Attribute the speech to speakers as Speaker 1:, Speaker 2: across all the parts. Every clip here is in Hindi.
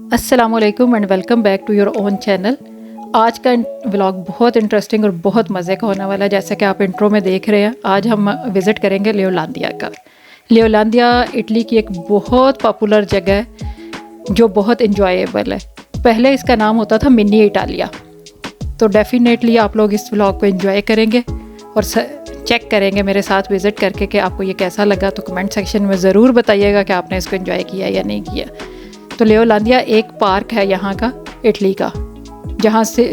Speaker 1: अस्सलामुअलैकुम and welcome back to your own channel. आज का व्लॉग बहुत इंटरेस्टिंग और बहुत मज़े का होने वाला है। जैसे कि आप इंट्रो में देख रहे हैं, आज हम विज़िट करेंगे लियोलांदिया का। लियोलांदिया इटली की एक बहुत पॉपुलर जगह है जो बहुत इंजॉयबल है। पहले इसका नाम होता था मिनी इटालिया। तो डेफिनेटली आप लोग इस व्लॉग को एंजॉय करेंगे और चेक करेंगे मेरे साथ विज़िट करके कि आपको ये कैसा लगा। तो कमेंट सेक्शन में ज़रूर बताइएगा कि आपने इसको एंजॉय किया या नहीं किया। तो लियोलांदिया एक पार्क है यहाँ का, इटली का,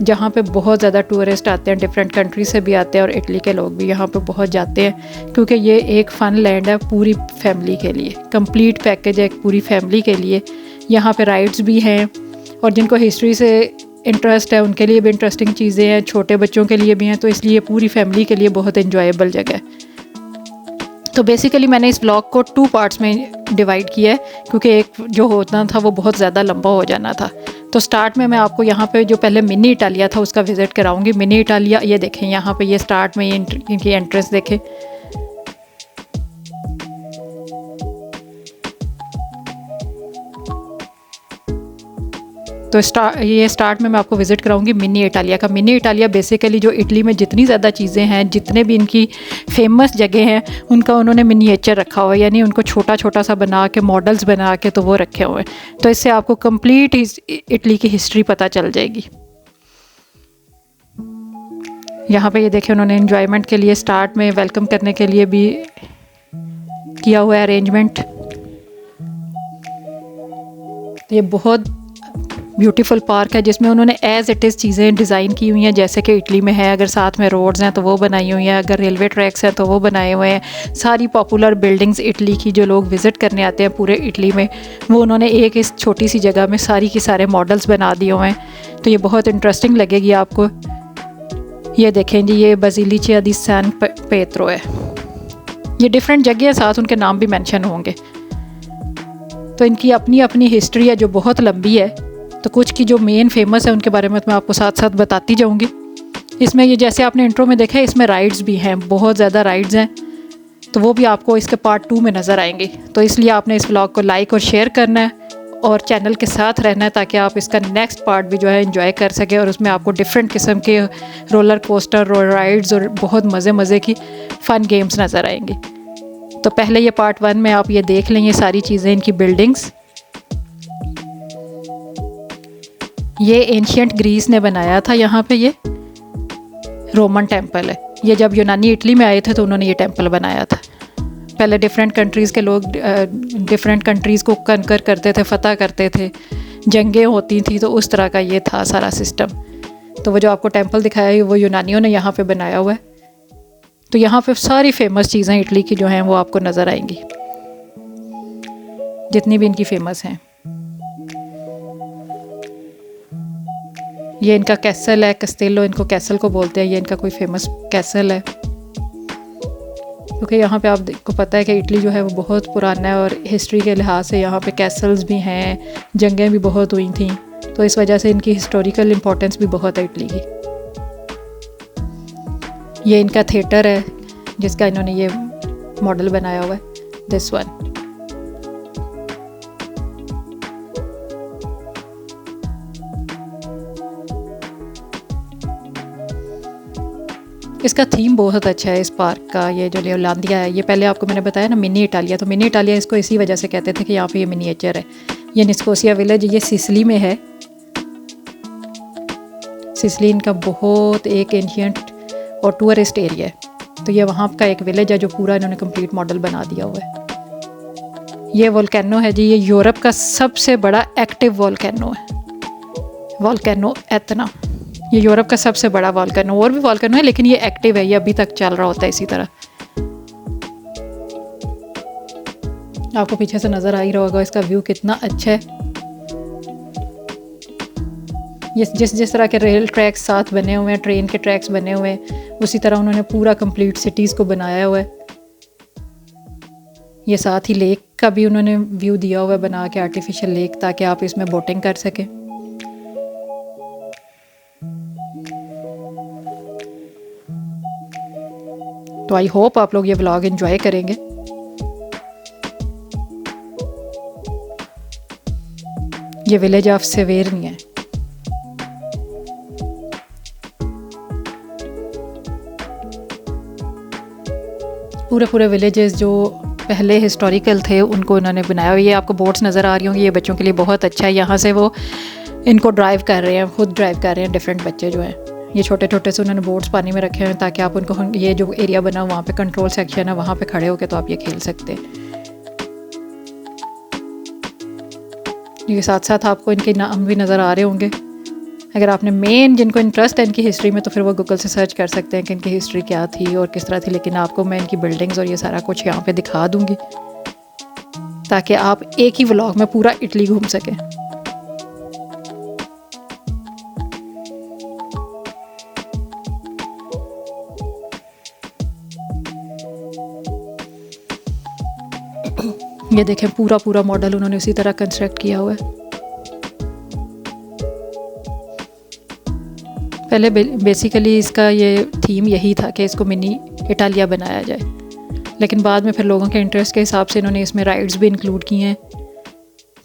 Speaker 1: जहाँ पे बहुत ज़्यादा टूरिस्ट आते हैं, डिफरेंट कंट्री से भी आते हैं और इटली के लोग भी यहाँ पे बहुत जाते हैं क्योंकि ये एक फ़न लैंड है पूरी फैमिली के लिए। कंप्लीट पैकेज है एक पूरी फैमिली के लिए। यहाँ पे राइड्स भी हैं और जिनको हिस्ट्री से इंटरेस्ट है उनके लिए भी इंटरेस्टिंग चीज़ें हैं, छोटे बच्चों के लिए भी हैं। तो इसलिए पूरी फैमिली के लिए बहुत इन्जॉयबल जगह है। तो बेसिकली मैंने इस ब्लॉग को 2 पार्ट्स में डिवाइड किया है क्योंकि एक जो होता था वो बहुत ज़्यादा लंबा हो जाना था। तो स्टार्ट में मैं आपको यहाँ पे जो पहले मिनी इटालिया था उसका विज़िट कराऊंगी। मिनी इटालिया ये देखें, यहाँ पे ये स्टार्ट में इनकी एंट्रेंस देखें। तो स्टार्ट में मैं आपको विज़िट कराऊंगी मिनी इटालिया का। मिनी इटालिया बेसिकली जो इटली में जितनी ज़्यादा चीज़ें हैं, जितने भी इनकी फेमस जगह हैं, उनका उन्होंने मिनिएचर रखा हुआ है, यानी उनको छोटा छोटा सा बना के, मॉडल्स बना के तो वो रखे हुए हैं। तो इससे आपको कंप्लीट इटली की हिस्ट्री पता चल जाएगी। यहाँ पे ये देखें, उन्होंने एंजॉयमेंट के लिए स्टार्ट में वेलकम करने के लिए भी किया हुआ है अरेंजमेंट। तो ये बहुत ब्यूटीफुल पार्क है जिसमें उन्होंने एज़ इट इज़ चीज़ें डिज़ाइन की हुई हैं जैसे कि इटली में है। अगर साथ में रोड्स हैं तो वो बनाई हुई हैं, अगर रेलवे ट्रैक्स हैं तो वो बनाए हुए हैं। सारी पॉपुलर बिल्डिंग्स इटली की जो लोग विज़िट करने आते हैं पूरे इटली में, वो उन्होंने एक इस छोटी सी जगह में सारी के सारे मॉडल्स बना दिए हुए हैं। तो ये बहुत इंटरेस्टिंग लगेगी आपको। ये देखें जी, ये बज़िलिका दी सैन पेत्रो है। ये डिफरेंट जगह है, साथ उनके नाम भी मेंशन होंगे। तो इनकी अपनी अपनी हिस्ट्री है जो बहुत लंबी है। तो कुछ की जो मेन फेमस है उनके बारे में मैं आपको साथ साथ बताती जाऊंगी। इसमें ये जैसे आपने इंट्रो में देखा है, इसमें राइड्स भी हैं, बहुत ज़्यादा राइड्स हैं। तो वो भी आपको इसके पार्ट 2 में नज़र आएंगे। तो इसलिए आपने इस व्लॉग को लाइक और शेयर करना है और चैनल के साथ रहना है ताकि आप इसका नेक्स्ट पार्ट भी जो है एंजॉय कर सकें। और उसमें आपको डिफरेंट किस्म के रोलर कोस्टर और राइड्स और बहुत मज़े मज़े की फ़न गेम्स नज़र आएंगी। तो पहले ये पार्ट 1 में आप ये देख लें, ये सारी चीज़ें, इनकी बिल्डिंग्स। ये एंशियंट ग्रीस ने बनाया था। यहाँ पे ये रोमन टेंपल है। ये जब यूनानी इटली में आए थे तो उन्होंने ये टेंपल बनाया था। पहले डिफरेंट कंट्रीज़ के लोग डिफरेंट कंट्रीज़ को कनकर करते थे, फ़तह करते थे, जंगें होती थी, तो उस तरह का ये था सारा सिस्टम। तो वो जो आपको टेंपल दिखाया है वो यूनानियों ने यहाँ पे बनाया हुआ है। तो यहाँ पे सारी फेमस चीज़ें इटली की जो हैं वो आपको नज़र आएंगी, जितनी भी इनकी फेमस हैं। ये इनका कैसल है, कस्तेलो इनको कैसल को बोलते हैं। ये इनका कोई फेमस कैसल है क्योंकि यहाँ पे आपको पता है कि इटली जो है वो बहुत पुराना है और हिस्ट्री के लिहाज से यहाँ पे कैसल्स भी हैं, जंगें भी बहुत हुई थी। तो इस वजह से इनकी हिस्टोरिकल इम्पोर्टेंस भी बहुत है इटली की। ये इनका थिएटर है जिसका इन्होंने ये मॉडल बनाया हुआ है, दिस वन। इसका थीम बहुत अच्छा है इस पार्क का। ये जो लियोलांदिया है, ये पहले आपको मैंने बताया ना मिनी इटालिया, तो मिनी इटालिया इसको इसी वजह से कहते थे कि यहाँ पे ये मिनिएचर है। ये निस्कोसिया विलेज, ये सिसिली में है। सिसिली इनका बहुत एक एंशियंट और टूरिस्ट एरिया है। तो ये वहाँ का एक विलेज है जो पूरा इन्होंने कंप्लीट मॉडल बना दिया हुआ है। ये वोल्केनो है जी, ये यूरोप का सबसे बड़ा एक्टिव वोल्केनो है। वोल्केनो एतना, ये यूरोप का सबसे बड़ा वोल्केनो। और भी वोल्केनो है लेकिन ये एक्टिव है, ये अभी तक चल रहा होता है इसी तरह। आपको पीछे से नज़र आ ही रहा होगा इसका व्यू कितना अच्छा है। ये जिस तरह के रेल ट्रैक्स साथ बने हुए हैं, ट्रेन के ट्रैक्स बने हुए हैं, उसी तरह उन्होंने पूरा कंप्लीट सिटीज़ को बनाया हुआ है। ये साथ ही लेक का भी उन्होंने व्यू दिया हुआ है बना के, आर्टिफिशियल लेक, ताकि आप इसमें बोटिंग कर सकें। तो आई होप आप लोग ये व्लॉग एंजॉय करेंगे। ये विलेज ऑफ सेवेरनी है। पूरे विलेजेस जो पहले हिस्टोरिकल थे उनको उन्होंने बनाया हुआ। ये आपको बोट्स नज़र आ रही होंगी, ये बच्चों के लिए बहुत अच्छा है। यहाँ से वो इनको ड्राइव कर रहे हैं, खुद ड्राइव कर रहे हैं डिफरेंट बच्चे जो हैं। ये छोटे छोटे से उन्होंने बोट्स पानी में रखे हैं ताकि आप उनको, ये जो एरिया बना वहाँ पे कंट्रोल सेक्शन है, वहाँ पे खड़े होके तो आप ये खेल सकते हैं। ये साथ साथ आपको इनके नाम भी नज़र आ रहे होंगे। अगर आपने मेन जिनको इंटरेस्ट है इनकी हिस्ट्री में तो फिर वो गूगल से सर्च कर सकते हैं कि इनकी हिस्ट्री क्या थी और किस तरह थी। लेकिन आपको मैं इनकी बिल्डिंग्स और ये सारा कुछ यहाँ पे दिखा दूँगी ताकि आप एक ही व्लॉग में पूरा इटली घूम सकें। ये देखें पूरा मॉडल उन्होंने उसी तरह कंस्ट्रक्ट किया हुआ है। पहले बेसिकली इसका ये थीम यही था कि इसको मिनी इटालिया बनाया जाए, लेकिन बाद में फिर लोगों के इंटरेस्ट के हिसाब से इन्होंने इसमें राइड्स भी इंक्लूड किए हैं।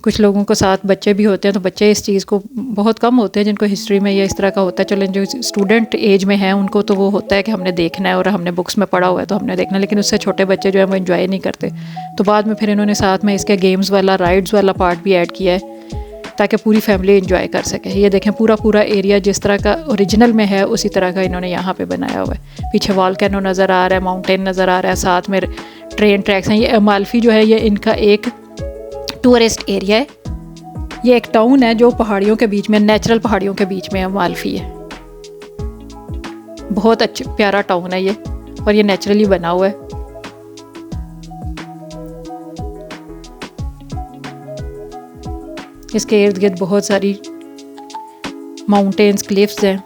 Speaker 1: कुछ लोगों को साथ बच्चे भी होते हैं, तो बच्चे इस चीज़ को बहुत कम होते हैं जिनको हिस्ट्री में या इस तरह का होता है। चलो जो स्टूडेंट एज में हैं उनको तो वो होता है कि हमने देखना है और हमने बुक्स में पढ़ा हुआ है तो हमने देखना है, लेकिन उससे छोटे बच्चे जो है वो एंजॉय नहीं करते। तो बाद में फिर इन्होंने साथ में इसके गेम्स वाला, राइड्स वाला पार्ट भी ऐड किया है ताकि पूरी फैमिली एंजॉय कर सके। ये देखें पूरा एरिया जिस तरह का ओरिजिनल में है उसी तरह का इन्होंने यहाँ पे बनाया हुआ है। पीछे वॉल्केनो नज़र आ रहा है, माउंटेन नज़र आ रहा है, साथ में ट्रेन ट्रैक्स हैं। ये अमाल्फी जो है ये इनका एक टूरिस्ट एरिया है। ये एक टाउन है जो पहाड़ियों के बीच में, नेचुरल पहाड़ियों के बीच में अमाल्फी है। बहुत अच्छा प्यारा टाउन है ये, और ये नेचुरली बना हुआ है। इसके इर्द गिर्द बहुत सारी माउंटेन्स, क्लिफ्स हैं।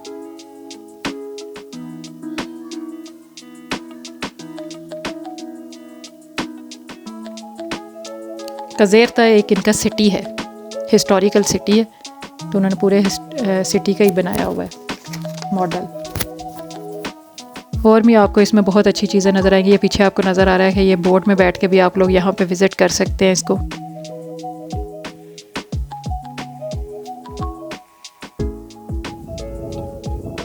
Speaker 1: कज़ेरता एक इनका सिटी है, हिस्टोरिकल सिटी है, तो उन्होंने पूरे सिटी का ही बनाया हुआ है मॉडल। और भी आपको इसमें बहुत अच्छी चीज़ें नज़र आएंगी। ये पीछे आपको नज़र आ रहा है कि ये बोट में बैठ के भी आप लोग यहाँ पे विज़िट कर सकते हैं इसको।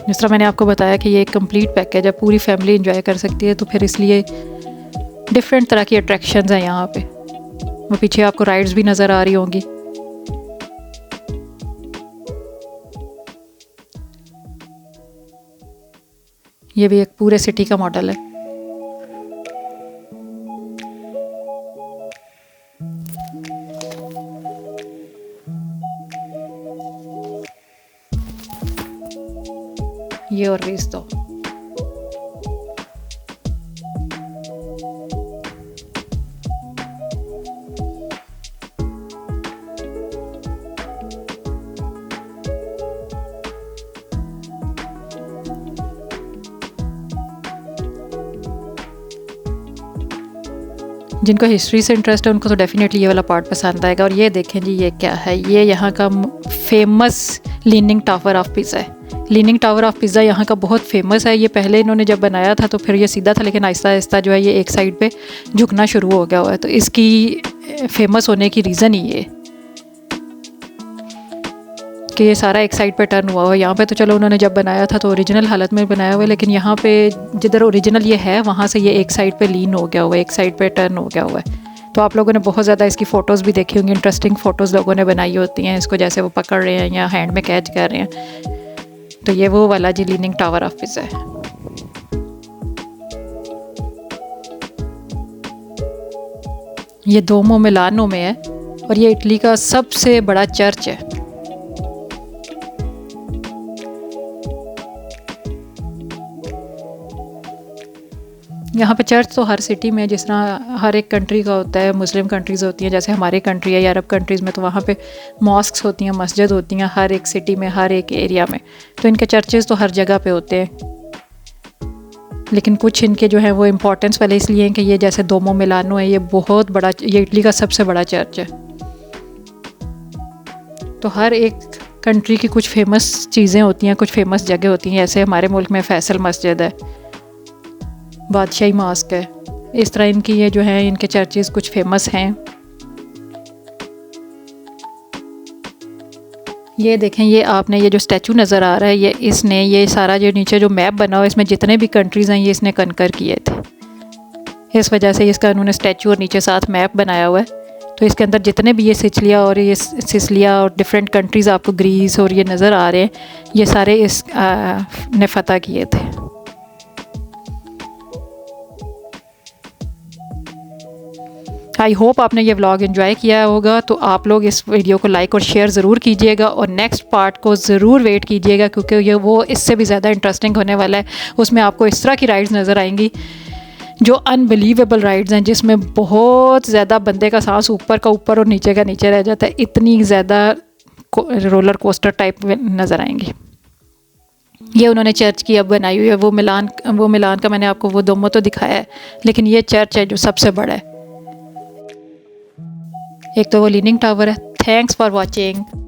Speaker 1: जिस तरह मैंने आपको बताया कि ये एक कंप्लीट पैकेज है, पूरी फैमिली एंजॉय कर सकती है, तो फिर इसलिए डिफरेंट तरह की अट्रैक्शंस हैं यहाँ पे। वो पीछे आपको राइड्स भी नज़र आ रही होंगी। ये भी एक पूरे सिटी का मॉडल है। ये और रीस दो। जिनको हिस्ट्री से इंटरेस्ट है उनको तो डेफिनेटली ये वाला पार्ट पसंद आएगा। और ये देखें जी, ये क्या है? ये यहाँ का famous leaning tower of pizza है। लीनिंग टावर ऑफ पिज़्ज़ा यहाँ का बहुत फेमस है। ये पहले इन्होंने जब बनाया था तो फिर ये सीधा था, लेकिन आहिस्ता आहिस्ता जो है ये एक साइड पे झुकना शुरू हो गया हुआ है। तो इसकी फेमस होने की रीज़न ही ये कि ये सारा एक साइड पे टर्न हुआ हुआ है। यहाँ पे तो चलो उन्होंने जब बनाया था तो ओरिजिनल हालत में बनाया हुआ है, लेकिन यहाँ पे जिधर ओरिजिनल ये है वहाँ से ये एक साइड पे लीन हो गया हुआ है, एक साइड पे टर्न हो गया हुआ है। तो आप लोगों ने बहुत ज़्यादा इसकी फ़ोटोज़ भी देखी होंगी, इंटरेस्टिंग फ़ोटोज़ लोगों ने बनाई होती हैं इसको, जैसे वो पकड़ रहे हैं या हैंड में कैच कर रहे हैं। तो ये वो वाला जी लीनिंग टावर ऑफ पिज़्ज़ा है। ये दोमो मिलानो में है और ये इटली का सबसे बड़ा चर्च है। यहाँ पे चर्च तो हर सिटी में, जिस तरह हर एक कंट्री का होता है, मुस्लिम कंट्रीज़ होती हैं जैसे हमारी कंट्री है या अरब कंट्रीज़ में, तो वहाँ पे मॉस्क्स होती हैं, मस्जिद होती हैं हर एक सिटी में, हर एक एरिया में। तो इनके चर्चेज़ तो हर जगह पे होते हैं, लेकिन कुछ इनके जो है वो इम्पोर्टेंस वाले इसलिए हैं कि ये जैसे दोमो मिलानो है, ये बहुत बड़ा, ये इटली का सबसे बड़ा चर्च है। तो हर एक कंट्री की कुछ फेमस चीज़ें होती हैं, कुछ फेमस जगह होती हैं। जैसे हमारे मुल्क में फैसल मस्जिद है, बादशाही मॉस्क है, इस तरह इनकी ये जो है इनके चर्चेज़ कुछ फेमस हैं। ये देखें, ये आपने ये जो स्टैचू नज़र आ रहा है, ये सारा जो नीचे जो मैप बना हुआ है, इसमें जितने भी कंट्रीज़ हैं ये इसने कनकर किए थे। इस वजह से इसका उन्होंने स्टैचू और नीचे साथ मैप बनाया हुआ है। तो इसके अंदर जितने भी ये सिसिलिया और डिफरेंट कंट्रीज़ आपको ग्रीस और ये नज़र आ रहे हैं, ये सारे इस ने फ़तह किए थे। आई होप आपने ये व्लॉग एंजॉय किया होगा। तो आप लोग इस वीडियो को लाइक और शेयर ज़रूर कीजिएगा और नेक्स्ट पार्ट को ज़रूर वेट कीजिएगा, क्योंकि ये वो इससे भी ज़्यादा इंटरेस्टिंग होने वाला है। उसमें आपको इस तरह की राइड्स नज़र आएंगी जो अनबिलीवेबल राइड्स हैं, जिसमें बहुत ज़्यादा बंदे का सांस ऊपर का ऊपर और नीचे का नीचे रह जाता है। इतनी ज़्यादा रोलर कोस्टर टाइप नज़र आएंगी। ये उन्होंने चर्च की अब बनाई हुई है। वो मिलान का मैंने आपको वो दोमो तो दिखाया है, लेकिन ये चर्च है जो सबसे बड़ा है। एक तो वो लीनिंग टावर है। Thanks for watching.